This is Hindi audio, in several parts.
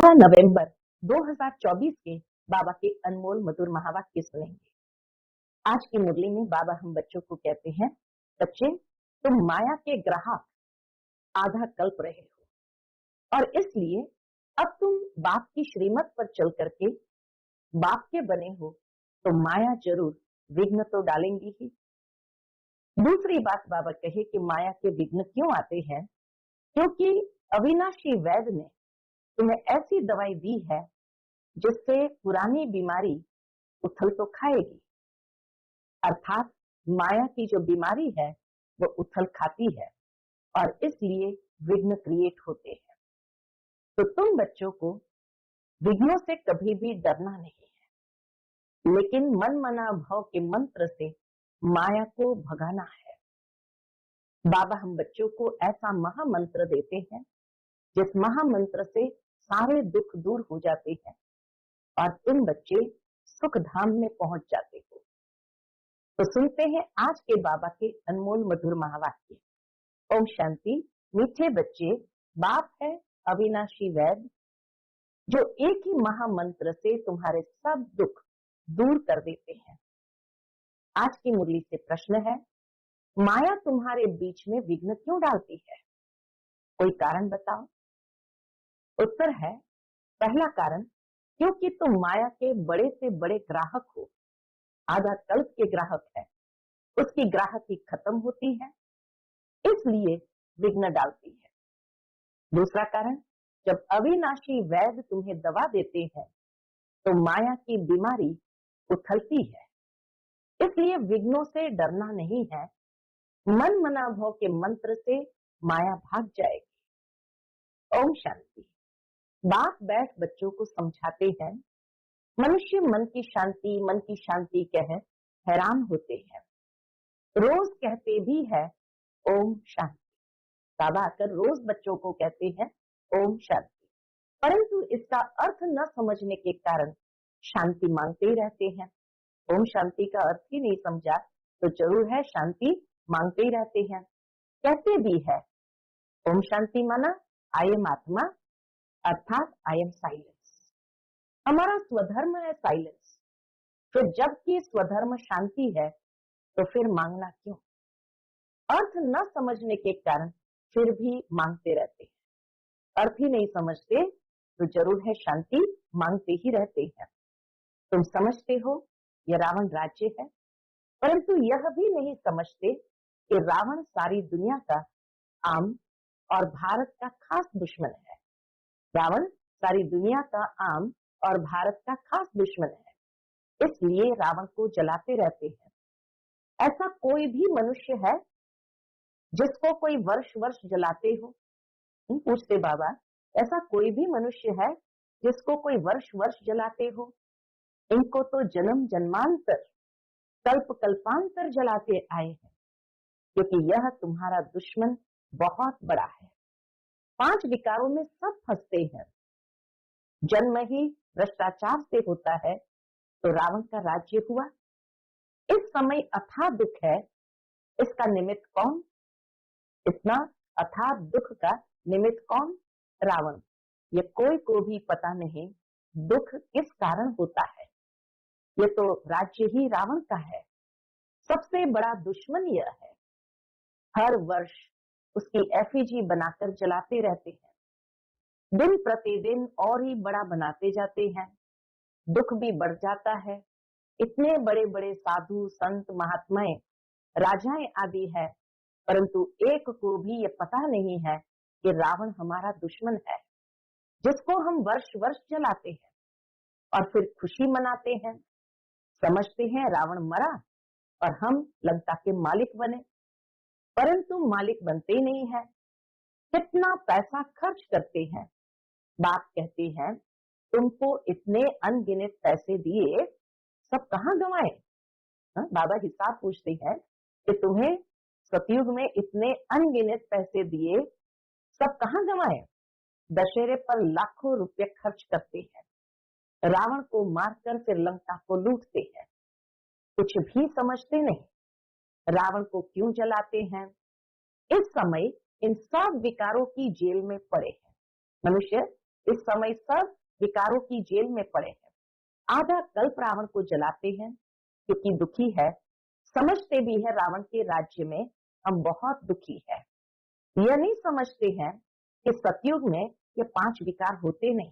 नवंबर 2024 के बाबा के अनमोल मधुर महावाक्य सुनेंगे। आज की मुरली में बाबा हम बच्चों को कहते हैं, बच्चे तुम माया के ग्राहक आधा कल्प रहे हो और इसलिए अब तुम बाप की श्रीमत पर चल करके बाप के बने हो तो माया जरूर विघ्न तो डालेंगी ही। दूसरी बात बाबा कहे कि माया के विघ्न क्यों आते हैं, क्योंकि अविनाशी वैद्य ने तुम्हें ऐसी दवाई दी है जिससे पुरानी बीमारी उथल तो खाएगी, अर्थात माया की जो बीमारी है वो उथल खाती है और इसलिए विघ्न क्रिएट होते हैं। तो तुम बच्चों को विघ्नों से कभी भी डरना नहीं है, लेकिन मन मना भाव के मंत्र से माया को भगाना है। बाबा हम बच्चों को ऐसा महामंत्र देते हैं जिस महामंत्र से सारे दुख दूर हो जाते हैं और तुम बच्चे सुख धाम में पहुंच जाते हो। तो सुनते हैं आज के बाबा के अनमोल मधुर महावाक्य। ओम शांति। मीठे बच्चे, बाप है अविनाशी वैद्य जो एक ही महामंत्र से तुम्हारे सब दुख दूर कर देते हैं। आज की मुरली से प्रश्न है, माया तुम्हारे बीच में विघ्न क्यों डालती है? कोई कारण बताओ। उत्तर है, पहला कारण क्योंकि तुम माया के बड़े से बड़े ग्राहक हो, आधा कल्प के ग्राहक है, उसकी ग्राहकी खत्म होती है इसलिए विघ्न डालती है। दूसरा कारण, जब अविनाशी वैद्य तुम्हें दवा देते हैं तो माया की बीमारी उथलती है, इसलिए विघ्नों से डरना नहीं है। मन मना भाव के मंत्र से माया भाग जाएगी। ओम शांति। बाप बैठ बच्चों को समझाते हैं, मनुष्य मन की शांति कह हैरान होते हैं, रोज कहते भी है ओम शांति। बाबा आकर रोज बच्चों को कहते हैं ओम शांति, परंतु इसका अर्थ न समझने के कारण शांति मांगते ही रहते हैं। ओम शांति का अर्थ ही नहीं समझा तो जरूर है शांति मांगते ही रहते हैं। कहते भी है ओम शांति माना आई एम आत्मा, अर्थात आई एम साइलेंस। हमारा स्वधर्म है साइलेंस, तो जबकि स्वधर्म शांति है तो फिर मांगना क्यों? अर्थ न समझने के कारण फिर भी मांगते रहते हैं। अर्थ ही नहीं समझते तो जरूर है शांति मांगते ही रहते हैं। तुम समझते हो यह रावण राज्य है, परंतु यह भी नहीं समझते कि रावण सारी दुनिया का आम और भारत का खास दुश्मन है। रावण सारी दुनिया का आम और भारत का खास दुश्मन है, इसलिए रावण को जलाते रहते हैं। ऐसा कोई भी मनुष्य है जिसको कोई वर्ष वर्ष जलाते हो? पूछते बाबा, ऐसा कोई भी मनुष्य है जिसको कोई वर्ष वर्ष जलाते हो? इनको तो जन्म जन्मांतर कल्प कल्पांतर जलाते आए हैं, क्योंकि यह तुम्हारा दुश्मन बहुत बड़ा है। 5 विकारों में सब फंसते हैं। जन्म ही भ्रष्टाचार से होता है तो रावण का राज्य हुआ। इस समय अथाह दुख है, इसका निमित्त कौन? इतना अथाह दुख का निमित्त कौन? रावण। ये कोई को भी पता नहीं दुख किस कारण होता है। ये तो राज्य ही रावण का है। सबसे बड़ा दुश्मन यह है, हर वर्ष उसकी एफिजी बनाकर जलाते रहते हैं, दिन प्रतिदिन और ही बड़ा बनाते जाते हैं। दुख भी बढ़ जाता है। इतने बड़े बड़े साधु संत महात्माएं राजाएं आदि है, परंतु एक को भी ये पता नहीं है कि रावण हमारा दुश्मन है, जिसको हम वर्ष वर्ष जलाते हैं और फिर खुशी मनाते हैं। समझते हैं रावण मरा और हम लंका के मालिक बने, परंतु मालिक बनते नहीं है। कितना पैसा खर्च करते हैं। बाप कहते हैं तुमको इतने अनगिनत पैसे दिए, सब कहाँ गंवाए? बाबा हिसाब पूछते हैं कि तुम्हें सतयुग में इतने अनगिनत पैसे दिए, सब कहाँ गंवाए? दशहरे पर लाखों रुपए खर्च करते हैं, रावण को मारकर फिर लंका को लूटते हैं। कुछ भी समझते नहीं। रावण को क्यों जलाते हैं? इस समय इन सब विकारों की जेल में पड़े हैं। मनुष्य इस समय सब विकारों की जेल में पड़े हैं। आधा कल्प रावण को जलाते हैं क्योंकि दुखी है, समझते भी है रावण के राज्य में हम बहुत दुखी है। यह नहीं समझते हैं कि सतयुग में ये 5 विकार होते नहीं,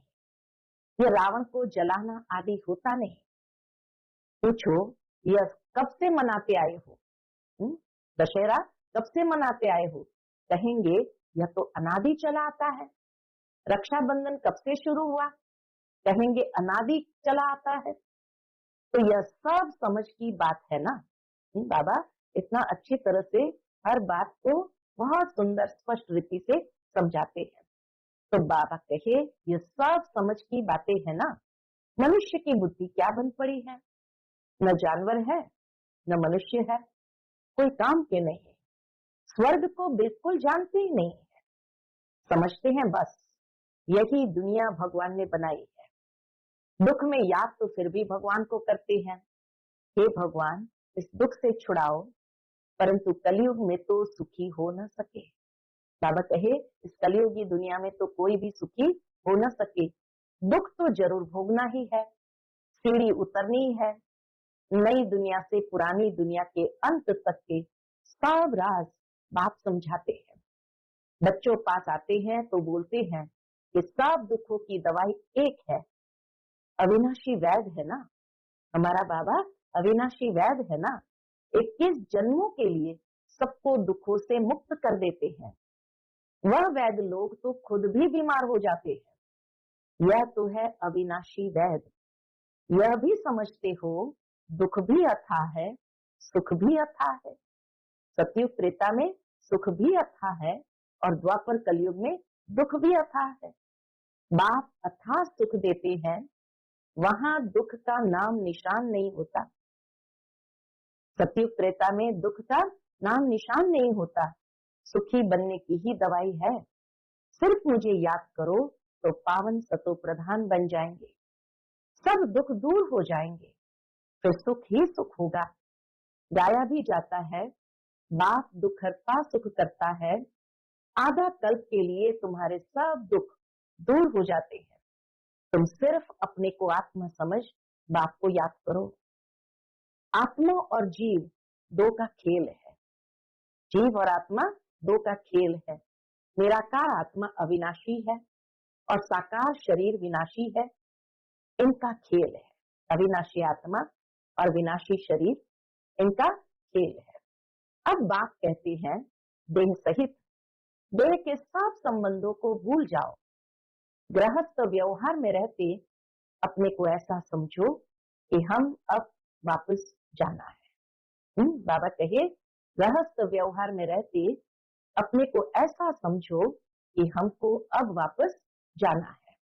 ये रावण को जलाना आदि होता नहीं। पूछो यह कब से मनाते आए हो? दशहरा कब से मनाते आए हो? कहेंगे यह तो अनादि चला आता है। रक्षाबंधन कब से शुरू हुआ? कहेंगे अनादि चला आता है। तो यह सब समझ की बात है ना। बाबा इतना अच्छी तरह से हर बात को बहुत सुंदर स्पष्ट रीति से समझाते हैं। तो बाबा कहे ये सब समझ की बातें है ना। मनुष्य की बुद्धि क्या बन पड़ी है? न जानवर है न मनुष्य है, कोई काम के नहीं है। स्वर्ग को बिल्कुल जानते ही नहीं है, समझते हैं बस यही दुनिया भगवान ने बनाई है। दुख में याद तो फिर भी भगवान को करते हैं, हे भगवान इस दुख से छुड़ाओ, परंतु कलयुग में तो सुखी हो न सके। बाबा कहे इस कलयुगी दुनिया में तो कोई भी सुखी हो न सके। दुख तो जरूर भोगना ही है, सीढ़ी उतरनी है। नई दुनिया से पुरानी दुनिया के अंत तक के सब राज बाप समझाते हैं। बच्चों पास आते हैं तो बोलते हैं कि सब दुखों की दवाई एक है, अविनाशी वैद्य है ना। हमारा बाबा अविनाशी वैद्य है ना। 21 जन्मों के लिए सबको दुखों से मुक्त कर देते हैं। वह वैद्य लोग तो खुद भी बीमार हो जाते हैं। यह तो है अविनाशी वैद्य। यह भी समझते हो दुख भी अथाह है, सुख भी अथाह है। सतयुग त्रेता में सुख भी अथाह है और द्वापर कलयुग में दुख भी अथाह है। बाप अथाह सुख देते हैं, वहां दुख का नाम निशान नहीं होता। सतयुग त्रेता में दुख का नाम निशान नहीं होता। सुखी बनने की ही दवाई है। सिर्फ मुझे याद करो तो पावन सतो प्रधान बन जाएंगे, सब दुख दूर हो जाएंगे, फिर सुख ही सुख होगा। गाया भी जाता है बाप दुख हरता सुख करता है, आधा कल्प के लिए तुम्हारे सब दुख दूर हो जाते हैं। तुम सिर्फ अपने को आत्मा समझ बाप को याद करो। आत्मा और जीव दो का खेल है, जीव और आत्मा दो का खेल है। निराकार आत्मा अविनाशी है और साकार शरीर विनाशी है। इनका खेल है, अविनाशी आत्मा और विनाशी शरीर, इनका खेल है। अब बाप कहते हैं देह सहित देह के सब संबंधों को भूल जाओ। गृहस्थ व्यवहार में रहते अपने को ऐसा समझो कि हम अब वापस जाना है। बाबा कहे गृहस्थ व्यवहार में रहते अपने को ऐसा समझो कि हमको अब वापस जाना है।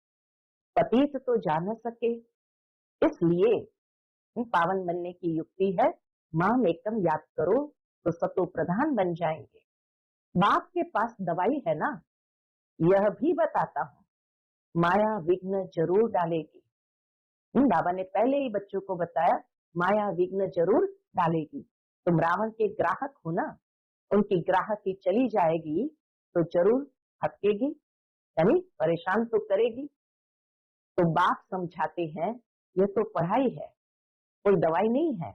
पतित तो जा न सके, इसलिए पावन बनने की युक्ति है माम एकम याद करो तो सतो प्रधान बन जाएंगे। बाप के पास दवाई है ना। यह भी बताता हूँ माया विघ्न जरूर डालेगी। बाबा ने पहले ही बच्चों को बताया माया विघ्न जरूर डालेगी। तुम रावण के ग्राहक हो ना, उनकी ग्राहकी चली जाएगी तो जरूर हटकेगी, यानी परेशान तो करेगी। तो बाप समझाते हैं यह तो पढ़ाई है, कोई दवाई नहीं है।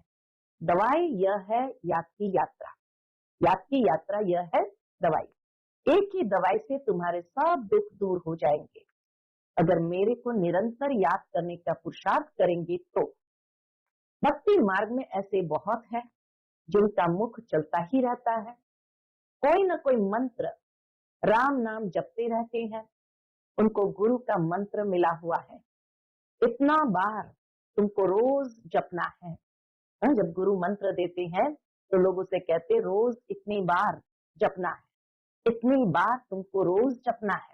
दवाई यह है याद की यात्रा, याद की यात्रा यह है दवाई। एक ही दवाई से तुम्हारे सब दुख दूर हो जाएंगे अगर मेरे को निरंतर याद करने का पुरुषार्थ करेंगे तो। भक्ति मार्ग में ऐसे बहुत है जिनका मुख चलता ही रहता है, कोई न कोई मंत्र राम नाम जपते रहते हैं, उनको गुरु का मंत्र मिला हुआ है। इतना बार तुमको रोज जपना है। जब गुरु मंत्र देते हैं तो लोग उसे कहते रोज इतनी बार जपना है, इतनी बार तुमको रोज जपना है।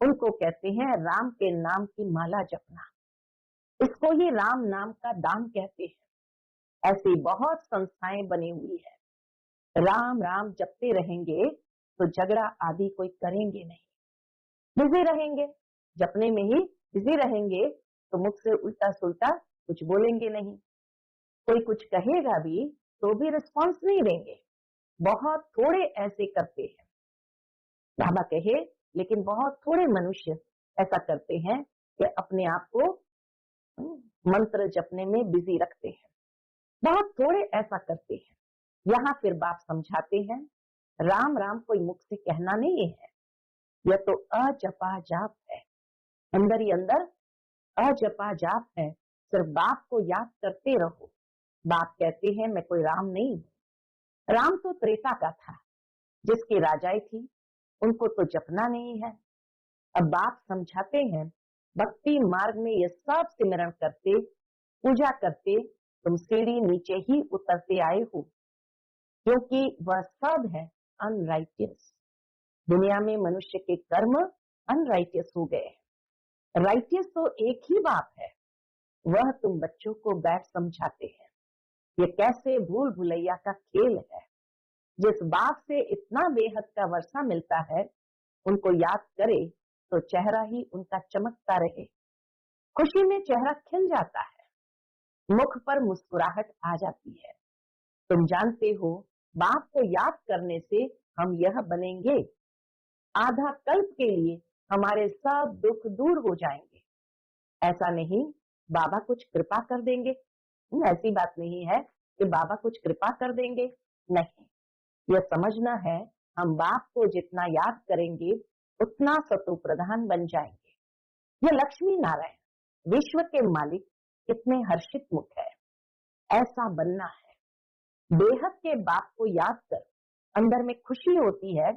उनको कहते हैं राम के नाम की माला जपना, इसको ही राम नाम का दान कहते हैं। ऐसी बहुत संस्थाएं बनी हुई है। राम राम जपते रहेंगे तो झगड़ा आदि कोई करेंगे नहीं, बिजी रहेंगे, जपने में ही बिजी रहेंगे तो मुख से उल्टा सुल्टा कुछ बोलेंगे नहीं। कोई कुछ कहेगा भी तो भी रिस्पॉन्स नहीं देंगे। बहुत थोड़े ऐसे करते हैं। बाबा कहे लेकिन बहुत थोड़े मनुष्य ऐसा करते हैं कि अपने आप को मंत्र जपने में बिजी रखते हैं। बहुत थोड़े ऐसा करते हैं। यहाँ फिर बाप समझाते हैं, राम राम कोई मुख से कहना नहीं है, यह तो अजपा जाप है। अंदर ही अंदर अजपा जाप है। सिर्फ बाप को याद करते रहो। बाप कहते हैं मैं कोई राम नहीं हूं। राम तो त्रेता का था, जिसकी राजाएं थी, उनको तो जपना नहीं है। अब बाप समझाते हैं, भक्ति मार्ग में ये सब सिमरण करते, पूजा करते, तुम सीढ़ी नीचे ही उतरते आए हो, क्योंकि वह सब है अनराइटियस। दुनिया में मनुष्य के कर्म अनराइटियस हो गए हैं। राइटियस तो एक ही बाप है, वह तुम बच्चों को बैठ समझाते हैं। ये कैसे भूल भुलैया का खेल है। जिस बाप से इतना बेहद का वर्षा मिलता है, उनको याद करे तो चेहरा ही उनका चमकता रहे। खुशी में चेहरा खिल जाता है, मुख पर मुस्कुराहट आ जाती है। तुम जानते हो, बाप को याद करने से हम यह बनेंगे, आधा कल्प के लिए हमारे सब दुख दूर हो जाएंगे। ऐसा नहीं बाबा कुछ कृपा कर देंगे, ऐसी बात नहीं है कि बाबा कुछ कृपा कर देंगे, नहीं। यह समझना है, हम बाप को जितना याद करेंगे उतना सतो प्रधान बन जाएंगे। यह लक्ष्मी नारायण विश्व के मालिक कितने हर्षित मुख है, ऐसा बनना है। बेहद के बाप को याद कर अंदर में खुशी होती है,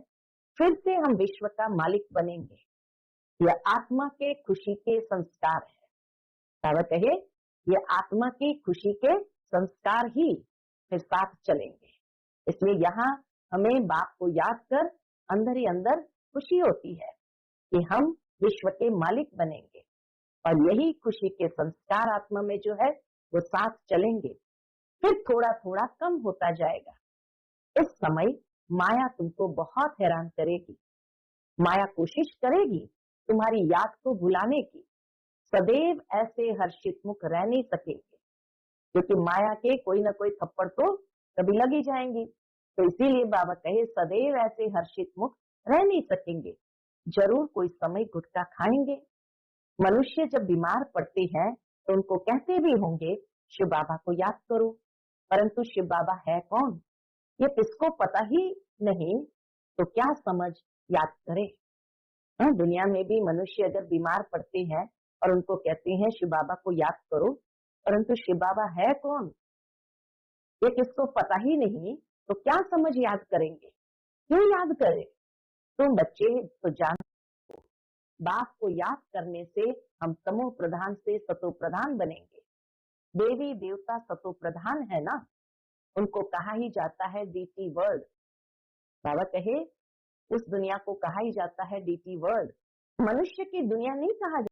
फिर से हम विश्व का मालिक बनेंगे। यह आत्मा के खुशी के संस्कार है। बाबा कहे, ये आत्मा की खुशी के संस्कार ही फिर साथ चलेंगे। इसलिए यहाँ हमें बाप को याद कर अंदर ही अंदर खुशी होती है कि हम विश्व के मालिक बनेंगे, और यही खुशी के संस्कार आत्मा में जो है वो साथ चलेंगे। फिर थोड़ा थोड़ा कम होता जाएगा। इस समय माया तुमको बहुत हैरान करेगी। माया कोशिश करेगी तुम्हारी याद को भुलाने की। सदैव ऐसे हर्षित मुख रह नहीं सकेंगे, क्योंकि माया के कोई ना कोई थप्पड़ तो कभी लग ही जाएंगी। तो इसीलिए बाबा कहे, सदैव ऐसे हर्षित मुख रह नहीं सकेंगे, जरूर कोई समय गुटखा खाएंगे। मनुष्य जब बीमार पड़ते हैं तो उनको कहते भी होंगे शिव बाबा को याद करो, परंतु शिव बाबा है कौन, ये किसको पता ही नहीं, तो क्या समझ याद करे। दुनिया में भी मनुष्य अगर बीमार पड़ते हैं और उनको कहते हैं शिव बाबा को याद करो, परंतु शिव बाबा है कौन, ये किसको पता ही नहीं, तो क्या समझ याद करेंगे, क्यों याद करें। तुम बच्चे तो जान, बाप को याद करने से हम तमो प्रधान से सतो प्रधान बनेंगे। देवी देवता सतो प्रधान है ना, उनको कहा ही जाता है डीटी वर्ल्ड। बाबा कहे, उस दुनिया को कहा ही जाता है डीटी वर्ल्ड। मनुष्य की दुनिया नहीं कहा जाता।